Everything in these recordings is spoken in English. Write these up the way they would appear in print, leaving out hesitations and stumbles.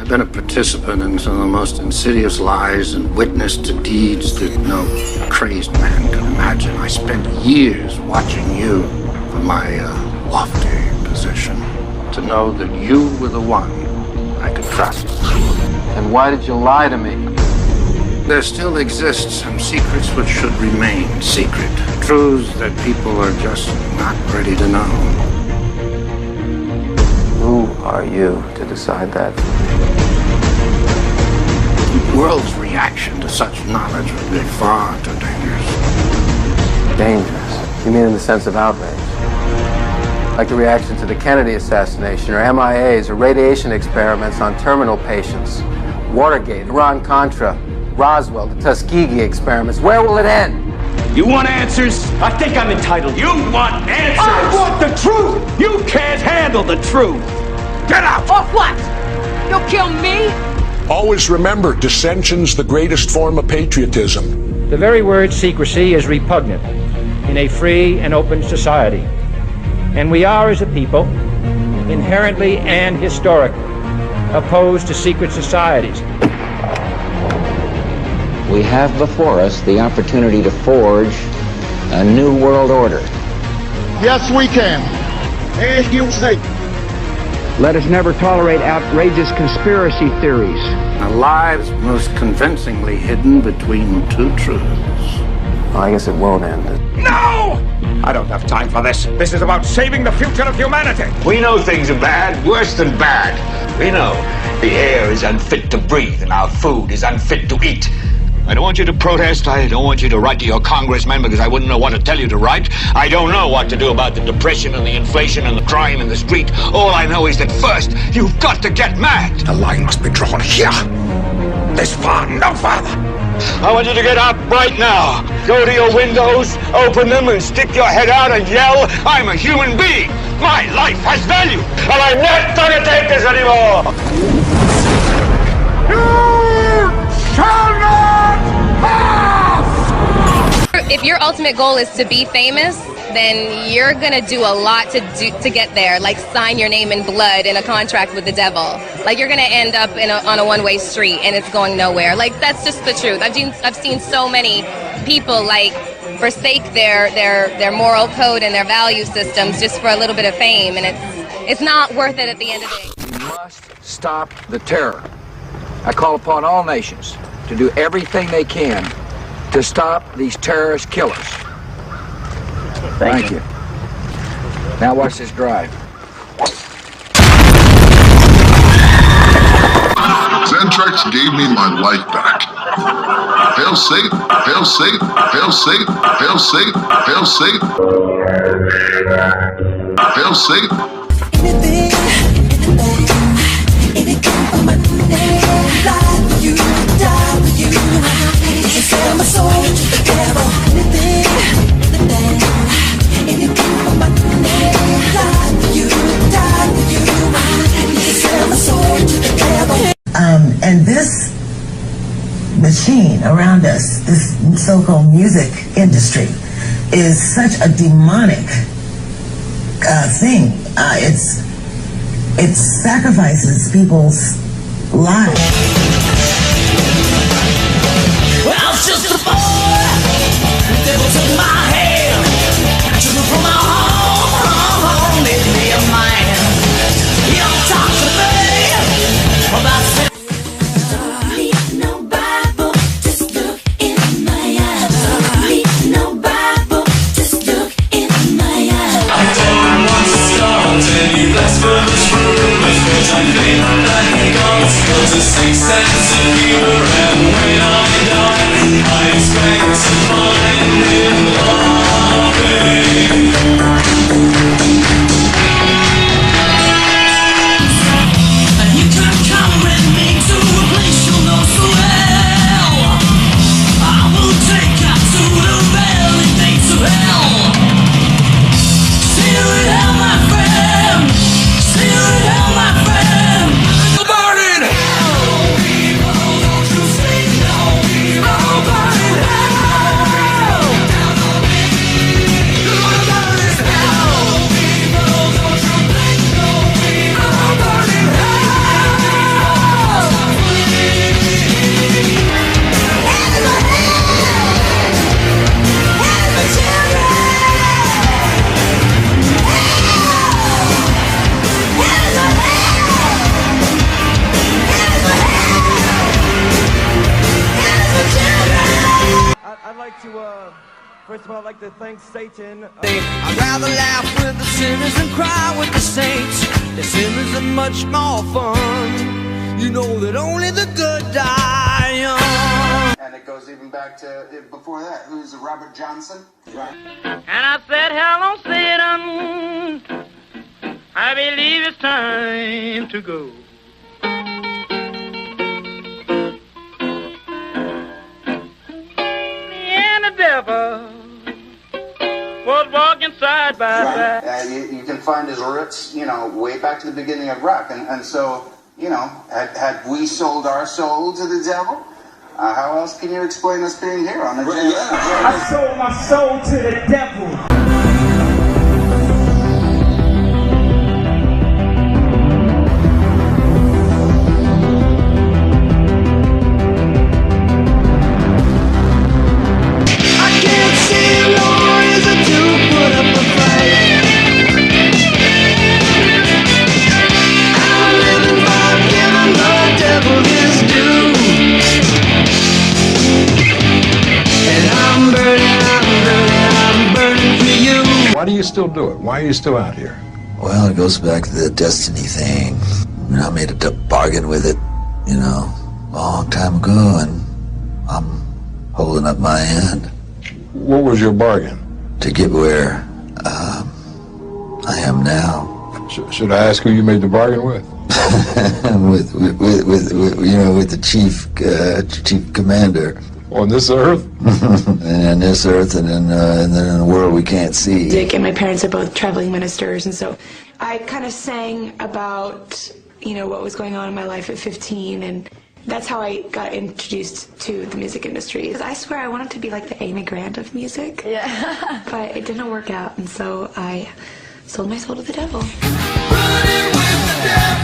I've been a participant in some of the most insidious lies and witnessed to deeds that no crazed man can imagine. I spent years watching you from my lofty position to know that you were the one I could trust. And why did you lie to me? There still exist some secrets which should remain secret. Truths that people are just not ready to know. Who are you to decide that? The world's reaction to such knowledge would be far too dangerous. Dangerous? You mean in the sense of outrage? Like the reaction to the Kennedy assassination, or MIAs, or radiation experiments on terminal patients, Watergate, Iran-Contra, Roswell, the Tuskegee experiments. Where will it end? You want answers? I think I'm entitled. You want answers? I want the truth! You can't handle the truth! Get out! Or what? You'll kill me? Always remember, dissension's the greatest form of patriotism. The very word secrecy is repugnant in a free and open society. And we are, as a people, inherently and historically opposed to secret societies. We have before us the opportunity to forge a new world order. Yes, we can. And you say. Let us never tolerate outrageous conspiracy theories. A lie is most convincingly hidden between two truths. Well, I guess it won't end. No! I don't have time for this. This is about saving the future of humanity. We know things are bad, worse than bad. We know the air is unfit to breathe and our food is unfit to eat. I don't want you to protest. I don't want you to write to your congressman because I wouldn't know what to tell you to write. I don't know what to do about the depression and the inflation and the crime in the street. All I know is that first, you've got to get mad. The line must be drawn here. This far, no farther. I want you to get up right now. Go to your windows, open them, and stick your head out and yell, I'm a human being. My life has value, and I'm not going to take this anymore. You shall not pass! If your ultimate goal is to be famous, then you're gonna do a lot to get there, like sign your name in blood in a contract with the devil. Like you're gonna end up on a one-way street and it's going nowhere. Like that's just the truth. I've seen so many people like forsake their moral code and their value systems just for a little bit of fame, and it's not worth it at the end of the day. We must stop the terror. I call upon all nations to do everything they can to stop these terrorist killers. Thank you. Now watch this drive. Xantrex gave me my life back. Hail Satan, hail Satan, hail Satan, hail Satan, hail Satan. Hail Satan. Anything for money, lie for you, die for you. You can sell my soul to the devil. Anything for money, lie for you, die for you. You can sell my soul to the devil. And this machine around us, this so-called music industry, is such a demonic thing. It sacrifices people's lives. Well, I was just a boy. The devil took my hand, took me from my home, made me a man. He don't talk to me about sin. Don't need no Bible, just look in my eyes. Don't need no Bible, just look in my eyes. I don't want to start any blasphemous rumors, cause I think like God's got a sixth sense of humor, and when I die, I expect to find him laughing. And you can come with me to a place you'll know so well. I will take you to the very gates of hell. See you in hell, my friend. See you in hell, my friend. Burn in hell. Don't you see? No, burn in hell. like to, first of all, I'd like to thank Satan. I'd rather laugh with the sinners than cry with the saints. The sinners are much more fun. You know that only the good die young. And it goes even back to before that. Who's Robert Johnson? Right. And I said, hello, Satan. I believe it's time to go. Me and the devil was walking side by side. You can find his roots, you know, way back to the beginning of rock. And so, you know, had we sold our soul to the devil? How else can you explain us being here on the jam? I sold my soul to the devil. Why do you still do it? Why are you still out here? Well, it goes back to the destiny thing. You know, I made a bargain with it, you know, a long time ago, and I'm holding up my end. What was your bargain? To get where I am now. Should I ask who you made the bargain with? with the chief commander. On this earth? And on this earth, and then in the world we can't see. Dick and my parents are both traveling ministers, and so I kind of sang about, you know, what was going on in my life at 15, and that's how I got introduced to the music industry. I swear I wanted to be like the Amy Grant of music, yeah. But it didn't work out, and so I sold my soul to the devil. Running with the devil.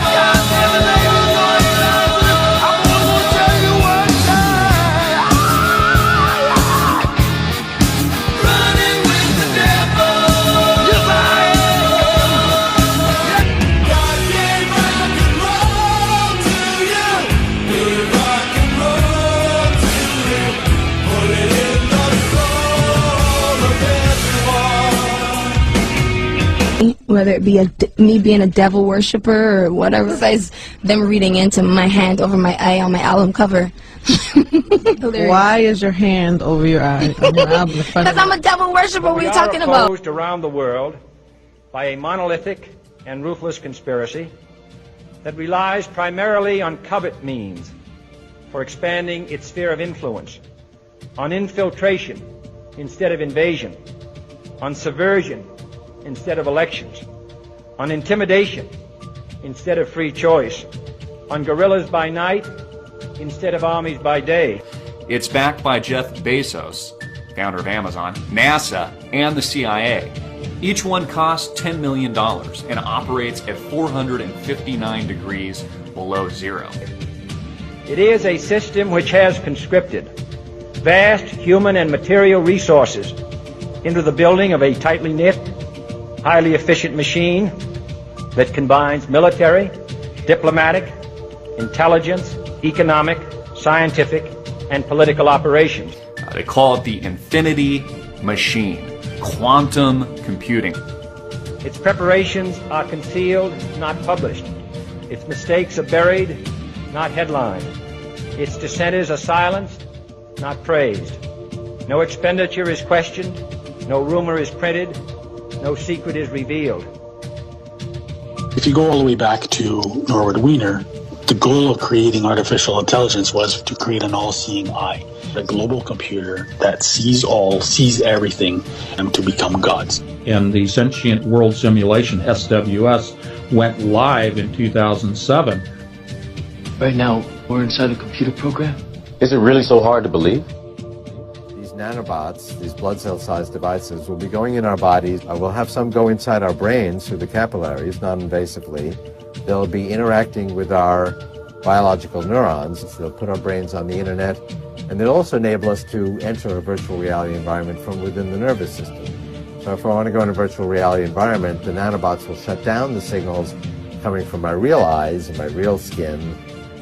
Whether it be me being a devil worshiper or whatever, besides them reading into my hand over my eye on my album cover. Why is your hand over your eye on your album? Because I'm a devil worshiper. What are you talking about? Opposed around the world by a monolithic and ruthless conspiracy that relies primarily on covert means for expanding its sphere of influence, on infiltration instead of invasion, on subversion instead of elections, on intimidation instead of free choice, on guerrillas by night instead of armies by day. It's backed by Jeff Bezos, founder of Amazon, NASA, and the CIA. Each one costs $10 million and operates at 459 degrees below zero. It is a system which has conscripted vast human and material resources into the building of a tightly knit, highly efficient machine that combines military, diplomatic, intelligence, economic, scientific, and political operations. They call it the infinity machine, quantum computing. Its preparations are concealed, not published. Its mistakes are buried, not headlined. Its dissenters are silenced, not praised. No expenditure is questioned, no rumor is printed, no secret is revealed. If you go all the way back to Norbert Wiener, the goal of creating artificial intelligence was to create an all-seeing eye, a global computer that sees all, sees everything, and to become gods. And the Sentient World Simulation, SWS, went live in 2007. Right now, we're inside a computer program. Is it really so hard to believe? These nanobots, these blood cell-sized devices, will be going in our bodies. We'll have some go inside our brains through the capillaries, non-invasively. They'll be interacting with our biological neurons. They'll put our brains on the internet, and they'll also enable us to enter a virtual reality environment from within the nervous system. So if I want to go in a virtual reality environment, the nanobots will shut down the signals coming from my real eyes and my real skin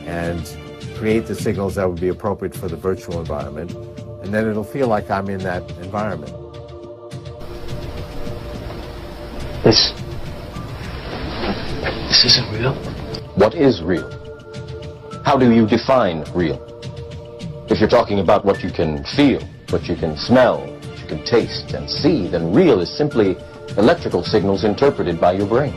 and create the signals that would be appropriate for the virtual environment. And and then it'll feel like I'm in that environment. This isn't real. What is real? How do you define real? If you're talking about what you can feel, what you can smell, what you can taste and see, then real is simply electrical signals interpreted by your brain.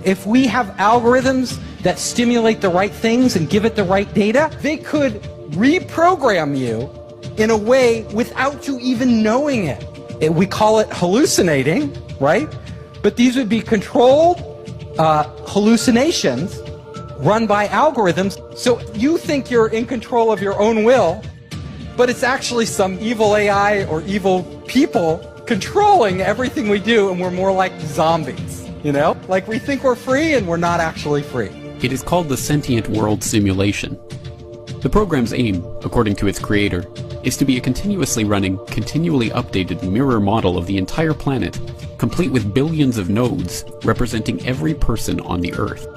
If we have algorithms that stimulate the right things and give it the right data, they could reprogram you in a way without you even knowing it. We call it hallucinating, right? But these would be controlled hallucinations run by algorithms. So you think you're in control of your own will, but it's actually some evil AI or evil people controlling everything we do, and we're more like zombies, you know? Like we think we're free and we're not actually free. It is called the Sentient World Simulation. The program's aim, according to its creator, is to be a continuously running, continually updated mirror model of the entire planet, complete with billions of nodes representing every person on the Earth.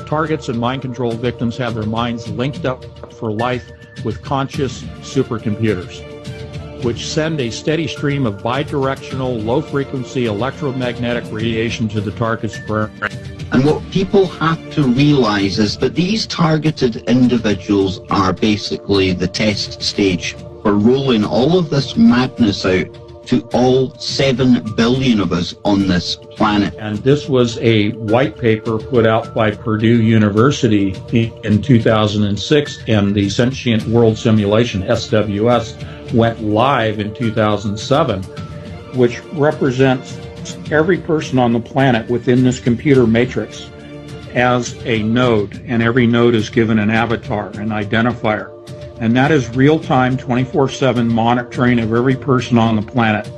Targets and mind-controlled victims have their minds linked up for life with conscious supercomputers, which send a steady stream of bidirectional, low-frequency electromagnetic radiation to the target's brain. And what people have to realize is that these targeted individuals are basically the test stage for rolling all of this madness out to all 7 billion of us on this planet. And this was a white paper put out by Purdue University in 2006, and the Sentient World Simulation, SWS, went live in 2007, which represents every person on the planet within this computer matrix as a node, and every node is given an avatar, an identifier. And that is real-time, 24/7 monitoring of every person on the planet.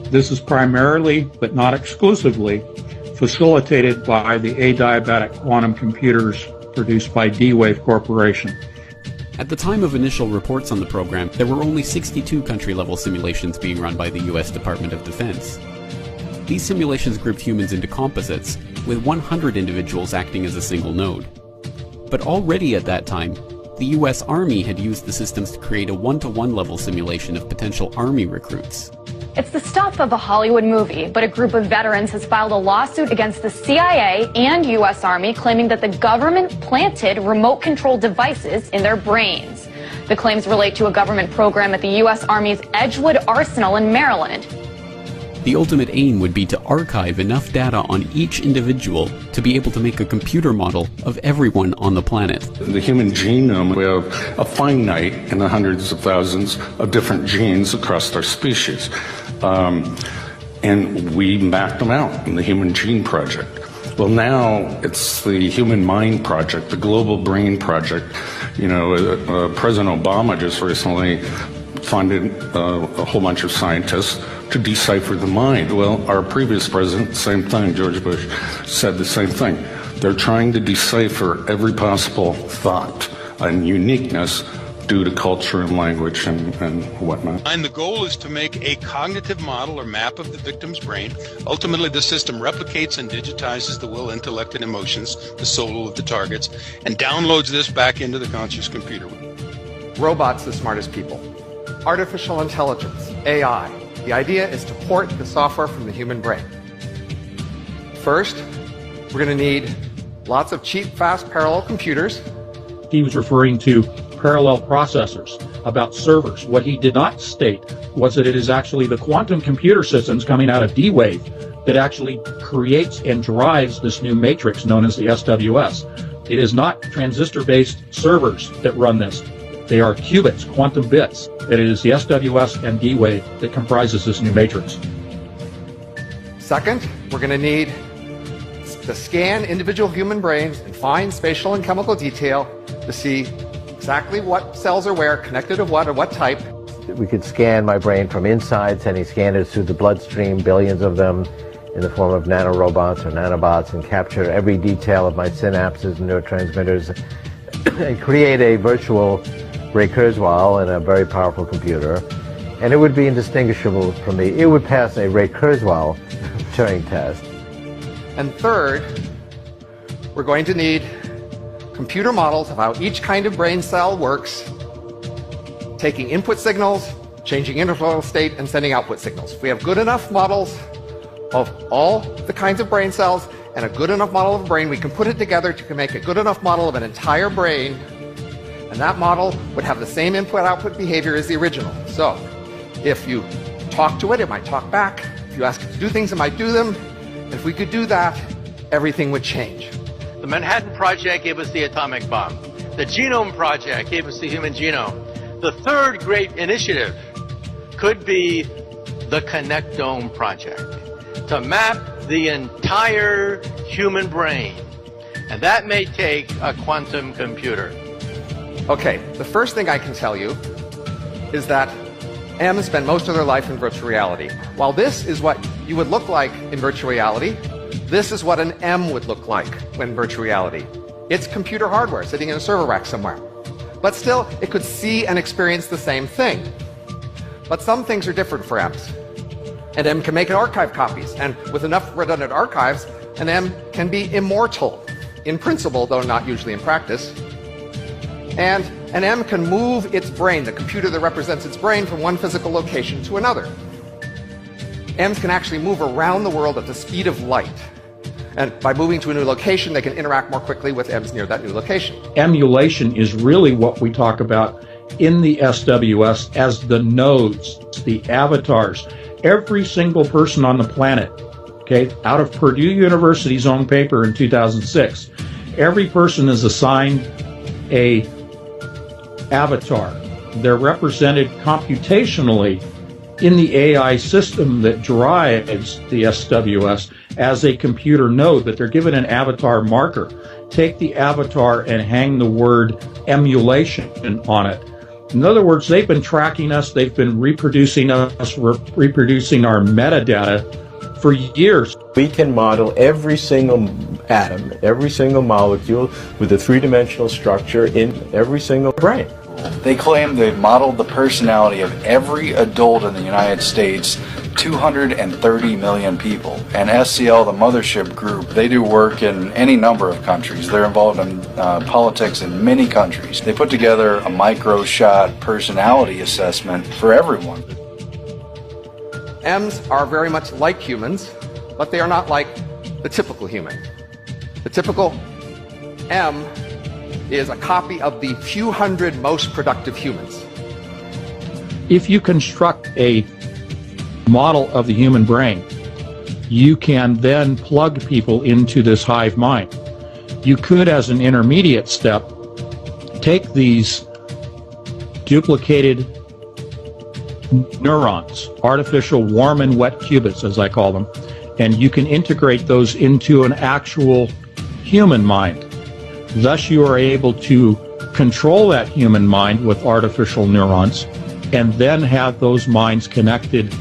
This is primarily, but not exclusively, facilitated by the adiabatic quantum computers produced by D-Wave Corporation. At the time of initial reports on the program, there were only 62 country-level simulations being run by the U.S. Department of Defense. These simulations grouped humans into composites, with 100 individuals acting as a single node. But already at that time, the U.S. Army had used the systems to create a one-to-one level simulation of potential Army recruits. It's the stuff of a Hollywood movie, but a group of veterans has filed a lawsuit against the CIA and U.S. Army claiming that the government planted remote-controlled devices in their brains. The claims relate to a government program at the U.S. Army's Edgewood Arsenal in Maryland. The ultimate aim would be to archive enough data on each individual to be able to make a computer model of everyone on the planet. The human genome, we have a finite in the hundreds of thousands of different genes across our species. And we mapped them out in the Human Gene Project. Well, now it's the Human Mind Project, the Global Brain Project. You know, President Obama just recently funded a whole bunch of scientists to decipher the mind. Well, our previous president, same thing, George Bush, said the same thing. They're trying to decipher every possible thought and uniqueness due to culture and language and whatnot. And the goal is to make a cognitive model or map of the victim's brain. Ultimately, the system replicates and digitizes the will, intellect, and emotions, the soul of the targets, and downloads this back into the conscious computer. Robots the smartest people. Artificial intelligence, AI. The idea is to port the software from the human brain. First, we're going to need lots of cheap, fast, parallel computers. He was referring to parallel processors, about servers. What he did not state was that it is actually the quantum computer systems coming out of D-Wave that actually creates and drives this new matrix known as the SWS. It is not transistor-based servers that run this. They are qubits, quantum bits, and it is the SWS and D-Wave that comprises this new matrix. Second, we're going to need to scan individual human brains in fine spatial and chemical detail to see exactly what cells are where, connected to what, or what type. We could scan my brain from inside, sending scanners through the bloodstream, billions of them, in the form of nanorobots or nanobots, and capture every detail of my synapses and neurotransmitters, and create a virtual Ray Kurzweil in a very powerful computer, and it would be indistinguishable from me. It would pass a Ray Kurzweil Turing test. And third, we're going to need computer models of how each kind of brain cell works, taking input signals, changing interval state, and sending output signals. If we have good enough models of all the kinds of brain cells and a good enough model of a brain, we can put it together to make a good enough model of an entire brain, and that model would have the same input-output behavior as the original. So if you talk to it, it might talk back. If you ask it to do things, it might do them. And if we could do that, everything would change. The Manhattan Project gave us the atomic bomb. The Genome Project gave us the human genome. The third great initiative could be the Connectome Project, to map the entire human brain. And that may take a quantum computer. Okay, the first thing I can tell you is that M's spend most of their life in virtual reality. While this is what you would look like in virtual reality, this is what an M would look like in virtual reality. It's computer hardware sitting in a server rack somewhere. But still, it could see and experience the same thing. But some things are different for M's. An M can make an archive copies, and with enough redundant archives, an M can be immortal, in principle, though not usually in practice. And an M can move its brain, the computer that represents its brain, from one physical location to another. M's can actually move around the world at the speed of light. And by moving to a new location, they can interact more quickly with M's near that new location. Emulation is really what we talk about in the SWS as the nodes, the avatars. Every single person on the planet, okay, out of Purdue University's own paper in 2006, every person is assigned a avatar. They're represented computationally in the AI system that drives the SWS as a computer node, but they're given an avatar marker. Take the avatar and hang the word emulation on it. In other words, they've been tracking us, they've been reproducing us, reproducing our metadata for years. We can model every single atom, every single molecule with a three-dimensional structure in every single brain. They claim they've modeled the personality of every adult in the United States, 230 million people. And SCL, the mothership group, they do work in any number of countries. They're involved in politics in many countries. They put together a micro-shot personality assessment for everyone. M's are very much like humans, but they are not like the typical human. The typical M is a copy of the few hundred most productive humans. If you construct a model of the human brain, you can then plug people into this hive mind. You could, as an intermediate step, take these duplicated neurons, artificial warm and wet qubits, as I call them, and you can integrate those into an actual human mind. Thus, you are able to control that human mind with artificial neurons and then have those minds connected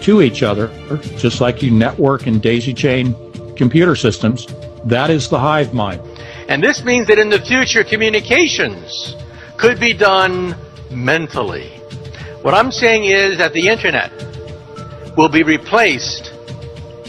to each other, just like you network and daisy chain computer systems. That is the hive mind. And this means that in the future, communications could be done mentally. What I'm saying is that the internet will be replaced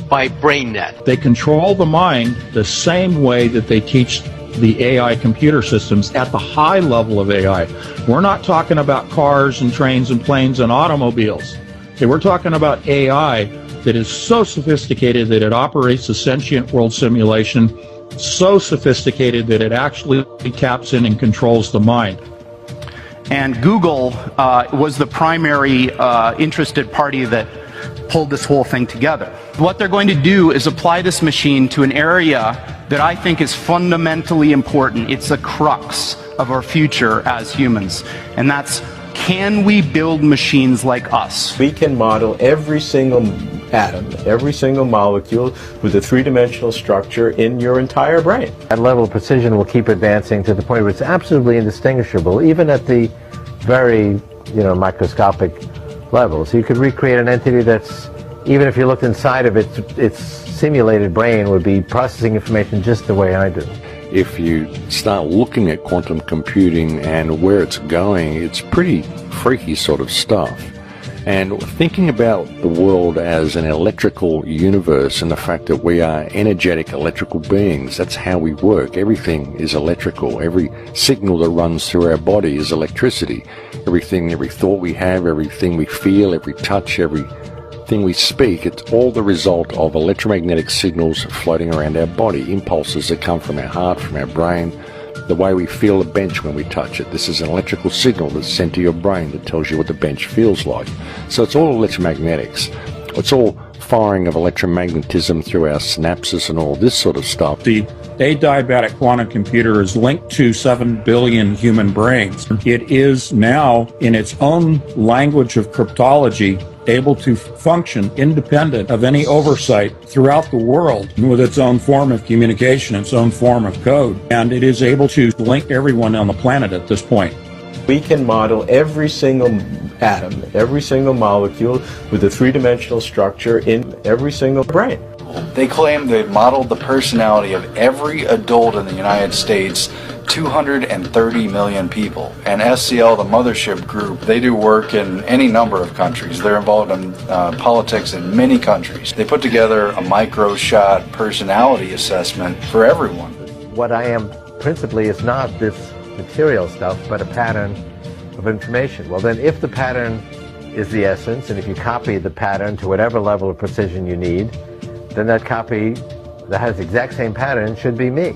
by BrainNet. They control the mind the same way that they teach the AI computer systems at the high level of AI. We're not talking about cars and trains and planes and automobiles. Okay, we're talking about AI that is so sophisticated that it operates a sentient world simulation, so sophisticated that it actually taps in and controls the mind. And Google was the primary interested party that pulled this whole thing together. What they're going to do is apply this machine to an area that I think is fundamentally important. It's the crux of our future as humans, and that's, can we build machines like us? We can model every single atom, every single molecule with a three-dimensional structure in your entire brain. That level of precision will keep advancing to the point where it's absolutely indistinguishable, even at the very, microscopic level. So you could recreate an entity that's, even if you looked inside of it, its simulated brain would be processing information just the way I do. If you start looking at quantum computing and where it's going, it's pretty freaky sort of stuff. And thinking about the world as an electrical universe and the fact that we are energetic electrical beings, that's how we work. Everything is electrical. Every signal that runs through our body is electricity. Everything, every thought we have, everything we feel, every touch, everything we speak, it's all the result of electromagnetic signals floating around our body, impulses that come from our heart, from our brain, the way we feel the bench when we touch it. This is an electrical signal that's sent to your brain that tells you what the bench feels like. So it's all electromagnetics. It's all firing of electromagnetism through our synapses and all this sort of stuff. The adiabatic quantum computer is linked to 7 billion human brains. It is now, in its own language of cryptology, able to function independent of any oversight throughout the world with its own form of communication, its own form of code. And it is able to link everyone on the planet at this point. We can model every single atom, every single molecule with a three-dimensional structure in every single brain. They claim they've modeled the personality of every adult in the United States, 230 million people. And SCL, the mothership group, they do work in any number of countries. They're involved in politics in many countries. They put together a micro-shot personality assessment for everyone. What I am principally is not this material stuff, but a pattern of information. Well then, if the pattern is the essence, and if you copy the pattern to whatever level of precision you need, then that copy that has the exact same pattern should be me.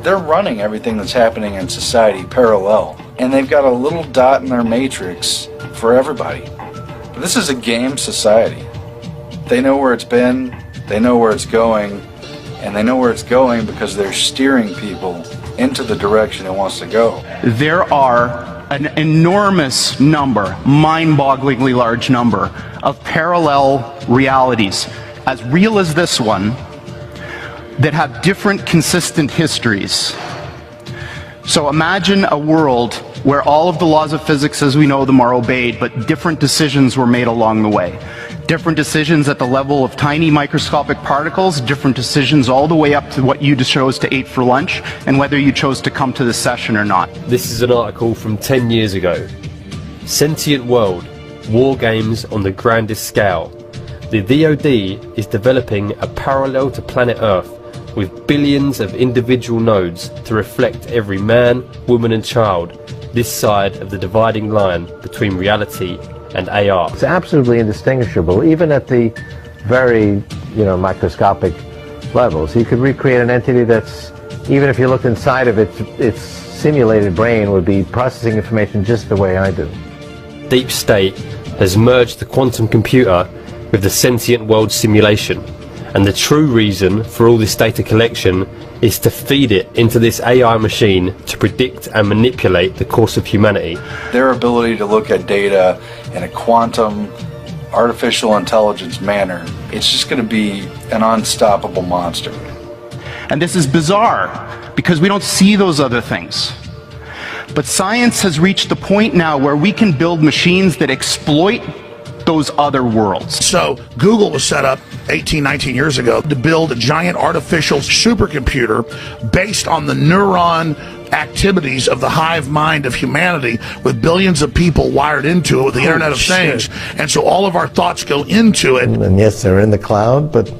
They're running everything that's happening in society parallel, and they've got a little dot in their matrix for everybody. This is a game society. They know where it's been, they know where it's going, and they know where it's going because they're steering people into the direction it wants to go. There are an enormous number, mind-bogglingly large number, of parallel realities, as real as this one, that have different consistent histories. So imagine a world where all of the laws of physics as we know them are obeyed, but different decisions were made along the way. Different decisions at the level of tiny microscopic particles, different decisions all the way up to what you chose to eat for lunch, and whether you chose to come to this session or not. This is an article from 10 years ago. Sentient World, War Games on the Grandest Scale. The DoD is developing a parallel to planet Earth with billions of individual nodes to reflect every man, woman and child this side of the dividing line between reality and AR. It's absolutely indistinguishable, even at the very, microscopic levels. You could recreate an entity that's, even if you looked inside of it, its simulated brain would be processing information just the way I do. Deep State has merged the quantum computer with the sentient world simulation, and the true reason for all this data collection is to feed it into this AI machine to predict and manipulate the course of humanity. Their ability to look at data in a quantum, artificial intelligence manner, it's just going to be an unstoppable monster. And this is bizarre, because we don't see those other things. But science has reached the point now where we can build machines that exploit those other worlds. So Google was set up 18, 19 years ago to build a giant artificial supercomputer based on the neuron activities of the hive mind of humanity, with billions of people wired into it with the Internet of Things. And so all of our thoughts go into it. And yes, they're in the cloud, but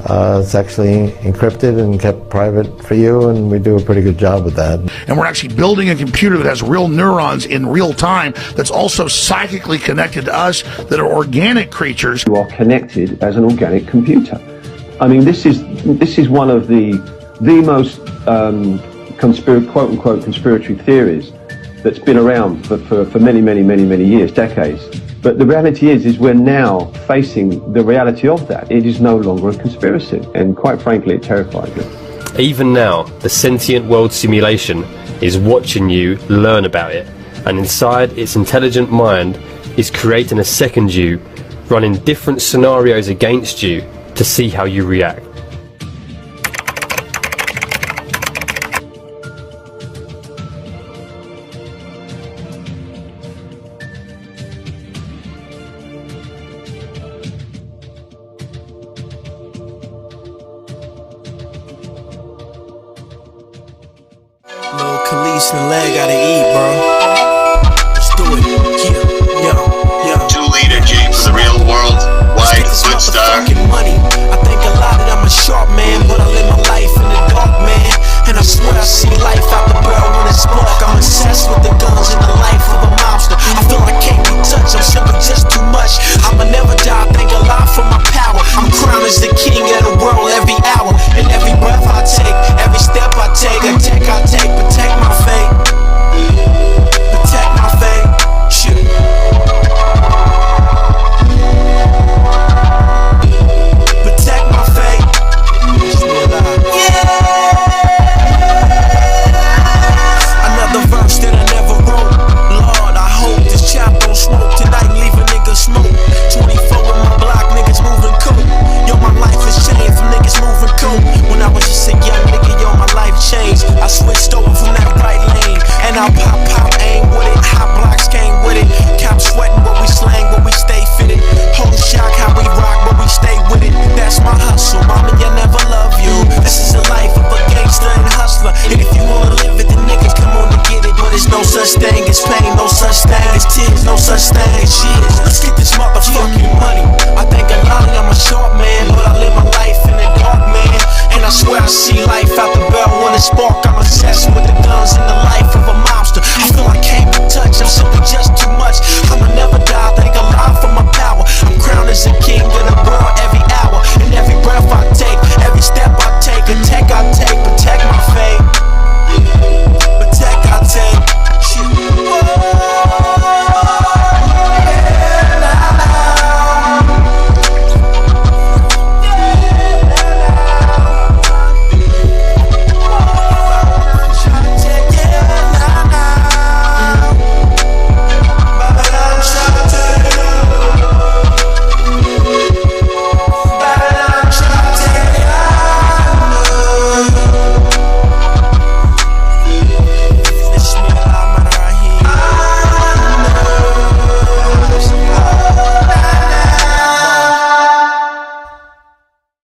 it's actually encrypted and kept private for you, and we do a pretty good job with that. And we're actually building a computer that has real neurons in real time, that's also psychically connected to us, that are organic creatures. You are connected as an organic computer. I mean, this is one of the most quote-unquote conspiratory theories that's been around for many years, decades. But the reality is we're now facing the reality of that. It is no longer a conspiracy, and quite frankly, it terrifies me. Even now, the sentient world simulation is watching you learn about it, and inside its intelligent mind is creating a second you, running different scenarios against you to see how you react. 𝐂𝐨𝐮𝐧𝐭𝐞𝐫𝐿 gotta eat, bro. Let's do it. Yeah. no such thing as tears, no such thing as years. Let's get this motherfucking money. I think a lot I'm a short man, but I live my life in the dark, man. And I swear I see life out the barrel when it spark. I'm obsessed with the guns and the life of a mobster. I feel I can't be touched, I'm so